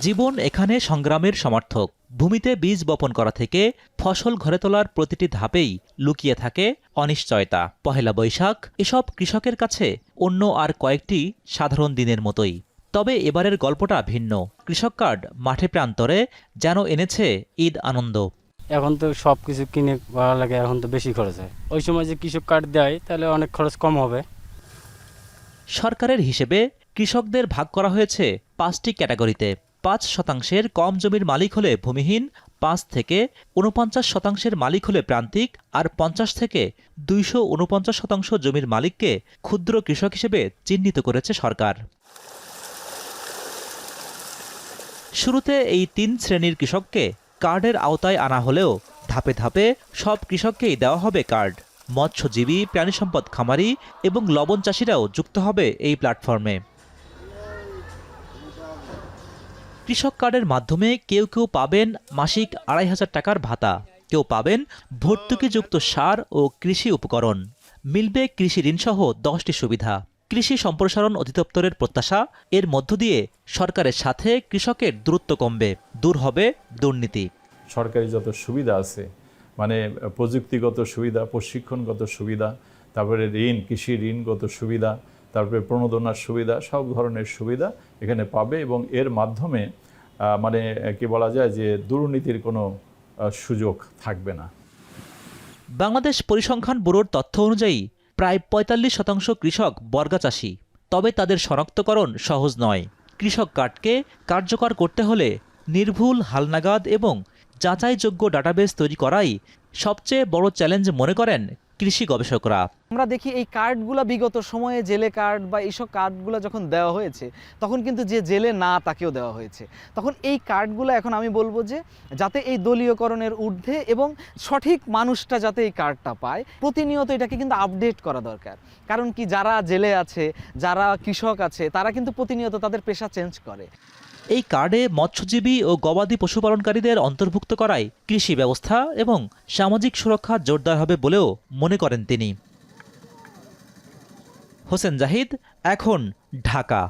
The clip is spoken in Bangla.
জীবন এখানে সংগ্রামের সমার্থক। ভূমিতে বীজ বপন করা থেকে ফসল ঘরে তোলার প্রতিটি ধাপেই লুকিয়ে থাকে অনিশ্চয়তা। পহেলা বৈশাখ এসব কৃষকের কাছে অন্য আর কয়েকটি সাধারণ দিনের মতোই। তবে এবারের গল্পটা ভিন্ন। কৃষক কার্ড মাঠে প্রান্তরে যেন এনেছে ঈদ আনন্দ। এখন তো সব কিছু কিনে করা লাগে, এখন তো বেশি খরচ হয়। ওই সময় যে কৃষক কার্ড দেয় তাহলে অনেক খরচ কম হবে। সরকারের হিসেবে কৃষকদের ভাগ করা হয়েছে 5টি ক্যাটাগরিতে। 5% কম জমির মালিক হলে ভূমিহীন, 5 থেকে 49% মালিক হলে প্রান্তিক, আর 50 থেকে 249% জমির মালিককে ক্ষুদ্র কৃষক হিসেবে চিহ্নিত করেছে সরকার। শুরুতে এই 3 শ্রেণীর কৃষককে কার্ডের আওতায় আনা হলেও ধাপে ধাপে সব কৃষককেই দেওয়া হবে কার্ড। মৎস্যজীবী, প্রাণিসম্পদ খামারি এবং লবণ চাষিরাও যুক্ত হবে এই প্ল্যাটফর্মে। কৃষক কার্ডের মাধ্যমে কেউ কেউ পাবেন মাসিক 2,500 টাকার ভাতা, কেউ পাবেন ভর্তুকিযুক্ত সার ও কৃষি উপকরণ। মিলবে কৃষি ঋণসহ 10টি সুবিধা। কৃষি সম্প্রসারণ অধিদপ্তরের প্রত্যাশা, এর মধ্য দিয়ে সরকারের সাথে কৃষকের দূরত্ব কমবে, দূর হবে দুর্নীতি। সরকারি যত সুবিধা আছে, মানে প্রযুক্তিগত সুবিধা, প্রশিক্ষণগত সুবিধা, তারপরে ঋণ, কৃষি ঋণগত সুবিধা, তারপরে প্রণোদনার সুবিধা, সব ধরনের সুবিধা এখানে পাবে এবং এর মাধ্যমে মানে কি বলা যায় যে দুর্নীতির কোনো সুযোগ থাকবে না। বাংলাদেশ পরিসংখ্যান ব্যুরোর তথ্য অনুযায়ী প্রায় 45% কৃষক বর্গা চাষী। তবে তাদের শনাক্তকরণ সহজ নয়। কৃষক কার্ডকে কার্যকর করতে হলে নির্ভুল, হালনাগাদ এবং যাচাইযোগ্য ডাটাবেস তৈরি করাই সবচেয়ে বড় চ্যালেঞ্জ মনে করেন কৃষি গবেষকরা। আমরা দেখি এই কার্ডগুলো বিগত সময়ে জেলে কার্ড বা এইসব কার্ডগুলো যখন দেওয়া হয়েছে তখন কিন্তু যে জেলে না তাকেও দেওয়া হয়েছে। তখন এই কার্ডগুলো এখন আমি বলবো যে যাতে এই দলীয়করণের ঊর্ধ্বে এবং সঠিক মানুষটা যাতে এই কার্ডটা পায়, প্রতিনিয়ত এটাকে কিন্তু আপডেট করা দরকার। কারণ কি, যারা জেলে আছে, যারা কৃষক আছে, তারা কিন্তু প্রতিনিয়ত তাদের পেশা চেঞ্জ করে। এই কার্ডে মৎস্যজীবী ও গবাদি পশুপালনকারীদের অন্তর্ভুক্ত করায় কৃষি ব্যবস্থা এবং সামাজিক সুরক্ষা জোরদার হবে বলেও মনে করেন তিনি। হোসেন জাহিদ, এখন, ঢাকা।